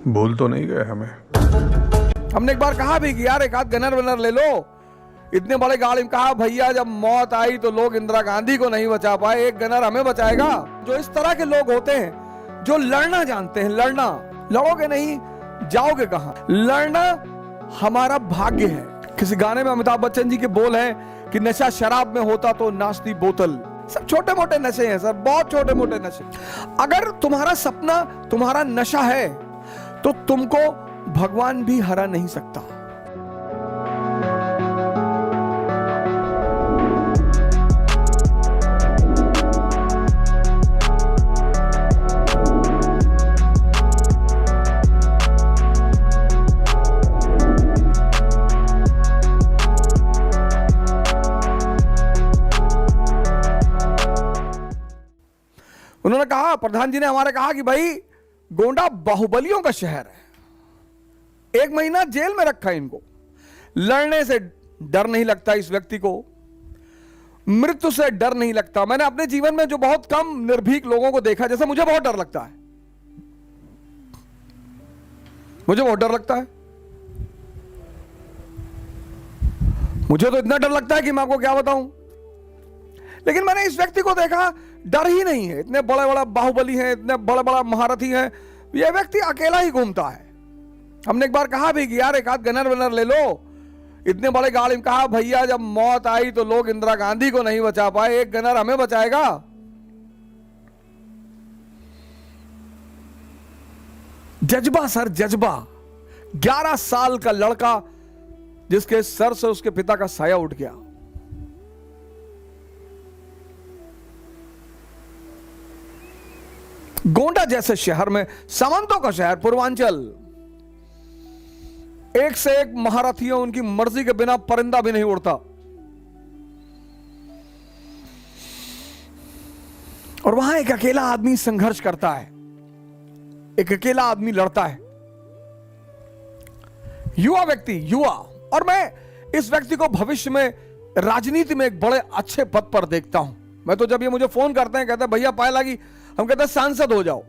भूल तो नहीं गए हमें? हमने एक बार कहा भी कि यार एक आध गनर वनर ले लो। इतने बड़े गाड़ी में कहा भैया जब मौत आई तो लोग इंदिरा गांधी को नहीं बचा पाए, एक गनर हमें बचाएगा। जो इस तरह के लोग होते हैं जो लड़ना जानते हैं, लड़ना, लड़ोगे नहीं जाओगे कहां। लड़ना हमारा भाग्य है। किसी गाने में अमिताभ बच्चन जी के बोल हैं कि नशा शराब में होता तो नाचती बोतल। सब छोटे मोटे नशे हैं सर, बहुत छोटे मोटे नशे। अगर तुम्हारा सपना तुम्हारा नशा है तो तुमको भगवान भी हरा नहीं सकता। उन्होंने कहा, प्रधान जी ने हमारे कहा कि भाई गोंडा बाहुबलियों का शहर है। 1 महीना जेल में रखा इनको। लड़ने से डर नहीं लगता इस व्यक्ति को, मृत्यु से डर नहीं लगता। मैंने अपने जीवन में जो बहुत कम निर्भीक लोगों को देखा, जैसे मुझे बहुत डर लगता है, मुझे बहुत डर लगता है। मुझे तो इतना डर लगता है कि मैं आपको क्या बताऊं। लेकिन मैंने इस व्यक्ति को देखा, डर ही नहीं है। इतने बड़े बड़ा बाहुबली हैं, इतने बड़ा बड़ा महारथी हैं, यह व्यक्ति अकेला ही घूमता है। हमने एक बार कहा भी कि यार एक आध गनर वनर ले लो। इतने बड़े गाड़ी में कहा भैया जब मौत आई तो लोग इंदिरा गांधी को नहीं बचा पाए, एक गनर हमें बचाएगा। जज्बा सर, जज्बा। 11 साल का लड़का जिसके सर से उसके पिता का साया उठ गया। गोंडा जैसे शहर में, सामंतों का शहर, पूर्वांचल, एक से एक महारथियों, उनकी मर्जी के बिना परिंदा भी नहीं उड़ता। और वहां एक अकेला आदमी संघर्ष करता है, एक अकेला आदमी लड़ता है। युवा व्यक्ति, युवा। और मैं इस व्यक्ति को भविष्य में राजनीति में एक बड़े अच्छे पद पर देखता हूं। मैं तो जब ये मुझे फोन करते हैं, कहते हैं भैया पाए लगी, हम कहते हैं सांसद हो जाओ।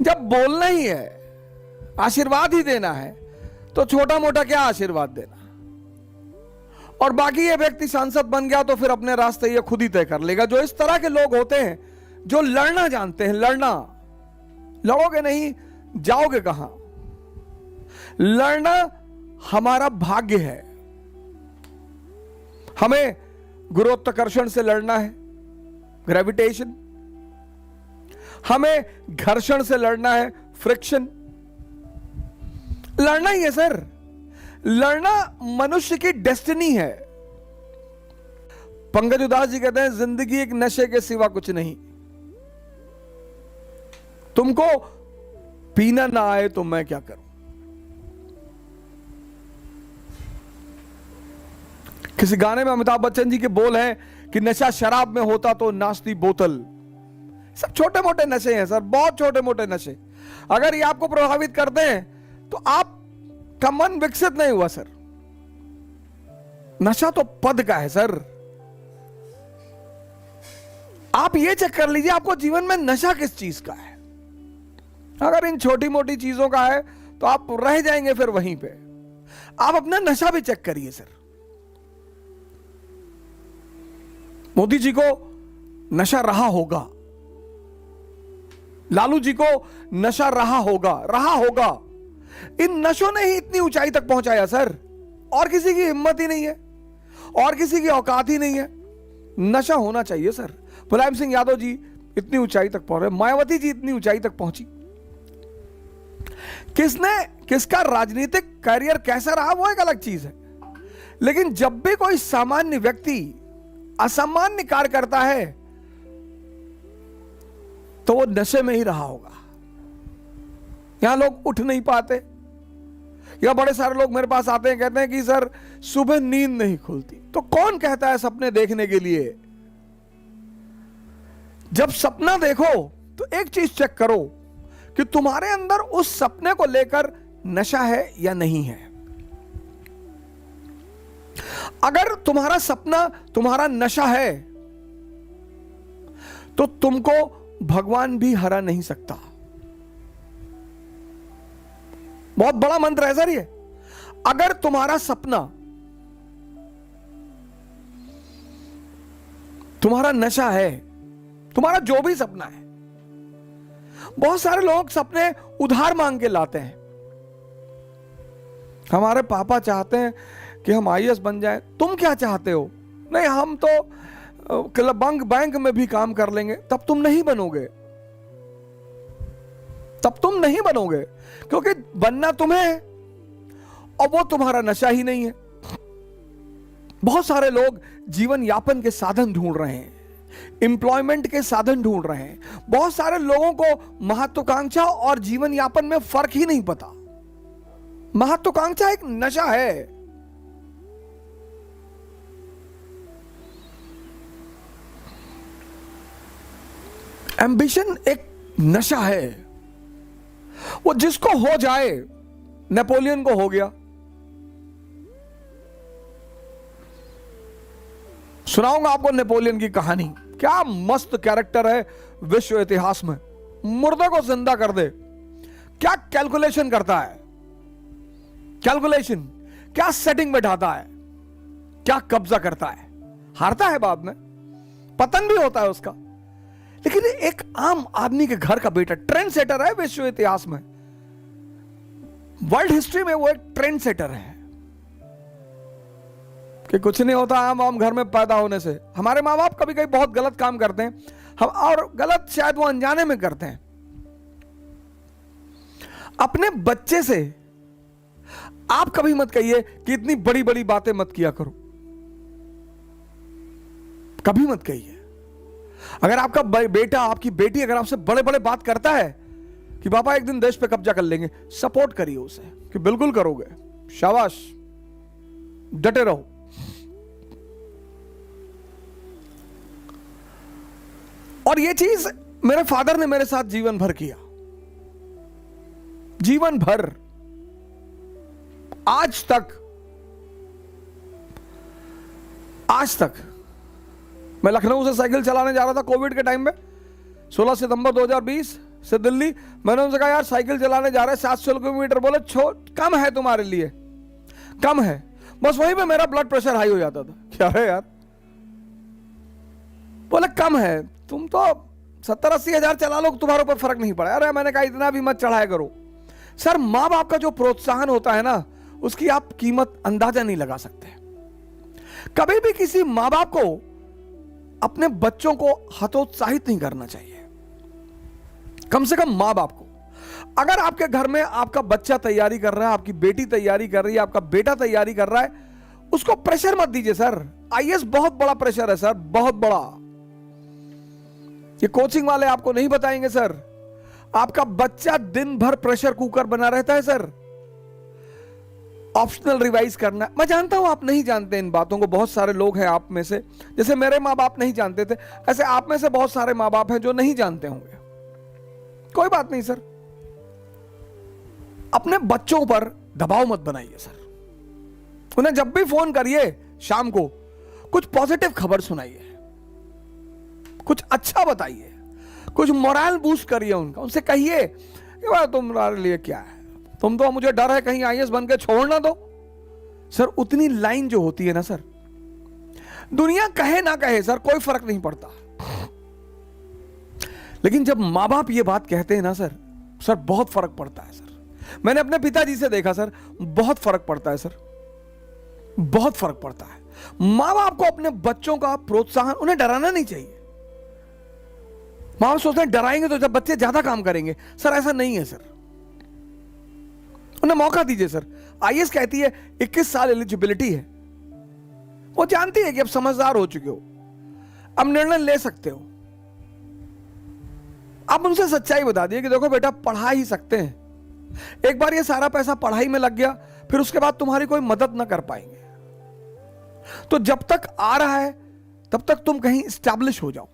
जब बोलना ही है, आशीर्वाद ही देना है, तो छोटा मोटा क्या आशीर्वाद देना। और बाकी ये व्यक्ति सांसद बन गया तो फिर अपने रास्ते ये खुद ही तय कर लेगा। जो इस तरह के लोग होते हैं जो लड़ना जानते हैं, लड़ना, लड़ोगे नहीं जाओगे कहां। लड़ना हमारा भाग्य है। हमें गुरुत्वाकर्षण से लड़ना है, ग्रेविटेशन। हमें घर्षण से लड़ना है, फ्रिक्शन। लड़ना ही है सर। लड़ना मनुष्य की डेस्टिनी है। पंकज उदास जी कहते हैं जिंदगी एक नशे के सिवा कुछ नहीं। तुमको पीना ना आए तो मैं क्या करूं। किसी गाने में अमिताभ बच्चन जी के बोल हैं कि नशा शराब में होता तो नाचती बोतल। सब छोटे मोटे नशे हैं सर, बहुत छोटे मोटे नशे। अगर ये आपको प्रभावित करते हैं तो आपका मन विकसित नहीं हुआ सर। नशा तो पद का है सर। आप ये चेक कर लीजिए आपको जीवन में नशा किस चीज का है। अगर इन छोटी मोटी चीजों का है तो आप रह जाएंगे फिर वहीं पे। आप अपना नशा भी चेक करिए सर। मोदी जी को नशा रहा होगा, लालू जी को नशा रहा होगा, रहा होगा। इन नशों ने ही इतनी ऊंचाई तक पहुंचाया सर। और किसी की हिम्मत ही नहीं है, और किसी की औकात ही नहीं है। नशा होना चाहिए सर। मुलायम सिंह यादव जी इतनी ऊंचाई तक पहुंच रहे, मायावती जी इतनी ऊंचाई तक पहुंची। किसका राजनीतिक करियर कैसा रहा वो एक अलग चीज है। लेकिन जब भी कोई सामान्य व्यक्ति असामान्य कार्य करता है तो वो नशे में ही रहा होगा। यहां लोग उठ नहीं पाते। या बड़े सारे लोग मेरे पास आते हैं, कहते हैं कि सर सुबह नींद नहीं खुलती। तो कौन कहता है सपने देखने के लिए। जब सपना देखो तो एक चीज चेक करो कि तुम्हारे अंदर उस सपने को लेकर नशा है या नहीं है। अगर तुम्हारा सपना तुम्हारा नशा है तो तुमको भगवान भी हरा नहीं सकता। बहुत बड़ा मंत्र है सर ये। अगर तुम्हारा सपना, तुम्हारा नशा है, तुम्हारा जो भी सपना है, बहुत सारे लोग सपने उधार मांग के लाते हैं। हमारे पापा चाहते हैं कि हम आईएएस बन जाएं, तुम क्या चाहते हो? नहीं, हम तो बैंक में भी काम कर लेंगे। तब तुम नहीं बनोगे, तब तुम नहीं बनोगे, क्योंकि बनना तुम्हें है और वो तुम्हारा नशा ही नहीं है। बहुत सारे लोग जीवन यापन के साधन ढूंढ रहे हैं, एम्प्लॉयमेंट के साधन ढूंढ रहे हैं। बहुत सारे लोगों को महत्वाकांक्षा और जीवन यापन में फर्क ही नहीं पता। महत्वाकांक्षा एक नशा है। एम्बिशन एक नशा है। वो जिसको हो जाए, नेपोलियन को हो गया। सुनाऊंगा आपको नेपोलियन की कहानी। क्या मस्त कैरेक्टर है विश्व इतिहास में। मुर्दे को जिंदा कर दे। क्या कैलकुलेशन करता है, कैलकुलेशन, क्या सेटिंग बैठाता है, क्या कब्जा करता है। हारता है बाद में, पतन भी होता है उसका, लेकिन एक आम आदमी के घर का बेटा ट्रेंड सेटर है विश्व इतिहास में। वर्ल्ड हिस्ट्री में वो एक ट्रेंड सेटर है कि कुछ नहीं होता आम घर में पैदा होने से। हमारे माँ बाप कभी कभी बहुत गलत काम करते हैं हम, और गलत शायद वो अनजाने में करते हैं। अपने बच्चे से आप कभी मत कहिए कि इतनी बड़ी बड़ी बातें मत किया करो, कभी मत कहिए। अगर आपका बेटा, आपकी बेटी अगर आपसे बड़े बड़े बात करता है कि पापा एक दिन देश पे कब्जा कर लेंगे, सपोर्ट करिए उसे कि बिल्कुल करोगे, शाबाश, डटे रहो। और ये चीज मेरे फादर ने मेरे साथ जीवन भर किया, जीवन भर, आज तक। मैं लखनऊ से साइकिल चलाने जा रहा था कोविड के टाइम में, 16 सितंबर 2020 से दिल्ली। मैंने उनसे कहा यार साइकिल चलाने जा रहे हैं 700 किलोमीटर। बोले कम है तुम्हारे लिए, कम है। बस वहीं पे मेरा ब्लड प्रेशर हाई हो जाता था। क्या है यार, बोले कम है, तुम तो 70-80 हजार चला लो, तुम्हारे ऊपर फर्क नहीं पड़ा। अरे मैंने कहा इतना भी मत चढ़ाया करो। सर, मां बाप का जो प्रोत्साहन होता है ना, उसकी आप कीमत अंदाजा नहीं लगा सकते। कभी भी किसी मां बाप को अपने बच्चों को हतोत्साहित नहीं करना चाहिए, कम से कम मां बाप को। अगर आपके घर में आपका बच्चा तैयारी कर रहा है, आपकी बेटी तैयारी कर रही है, आपका बेटा तैयारी कर रहा है, उसको प्रेशर मत दीजिए। सर, आईएएस बहुत बड़ा प्रेशर है सर, बहुत बड़ा। ये कोचिंग वाले आपको नहीं बताएंगे सर। आपका बच्चा दिन भर प्रेशर कुकर बना रहता है सर। ऑप्शनल रिवाइज करना, मैं जानता हूं आप नहीं जानते इन बातों को। बहुत सारे लोग हैं आप में से, जैसे मेरे माँ बाप नहीं जानते थे, ऐसे आप में से बहुत सारे माँ बाप हैं जो नहीं जानते होंगे। कोई बात नहीं सर, अपने बच्चों पर दबाव मत बनाइए सर। उन्हें जब भी फोन करिए शाम को, कुछ पॉजिटिव खबर सुनाइए, कुछ अच्छा बताइए, कुछ मोरल बूस्ट करिए उनका। उनसे कहिए कि भाई तुम्हारे लिए क्या है, तुम तो, मुझे डर है कहीं आईएएस बन के छोड़ ना दो। सर, उतनी लाइन जो होती है ना सर, दुनिया कहे ना कहे सर, कोई फर्क नहीं पड़ता। लेकिन जब मां बाप ये बात कहते हैं ना सर, बहुत फर्क पड़ता है सर। मैंने अपने पिताजी से देखा सर, बहुत फर्क पड़ता है सर, बहुत फर्क पड़ता है। मां बाप को अपने बच्चों का प्रोत्साहन, उन्हें डराना नहीं चाहिए। मां बाप सोचते हैं डराएंगे तो जब बच्चे ज्यादा काम करेंगे। सर, ऐसा नहीं है सर, उन्हें मौका दीजिए सर। आईएएस कहती है 21 साल एलिजिबिलिटी है, वो जानती है कि अब समझदार हो चुके हो, अब निर्णय ले सकते हो। आप उनसे सच्चाई बता दिए कि देखो बेटा, पढ़ा ही सकते हैं। एक बार ये सारा पैसा पढ़ाई में लग गया, फिर उसके बाद तुम्हारी कोई मदद ना कर पाएंगे। तो जब तक आ रहा है तब तक तुम कहीं स्टैब्लिश हो जाओ।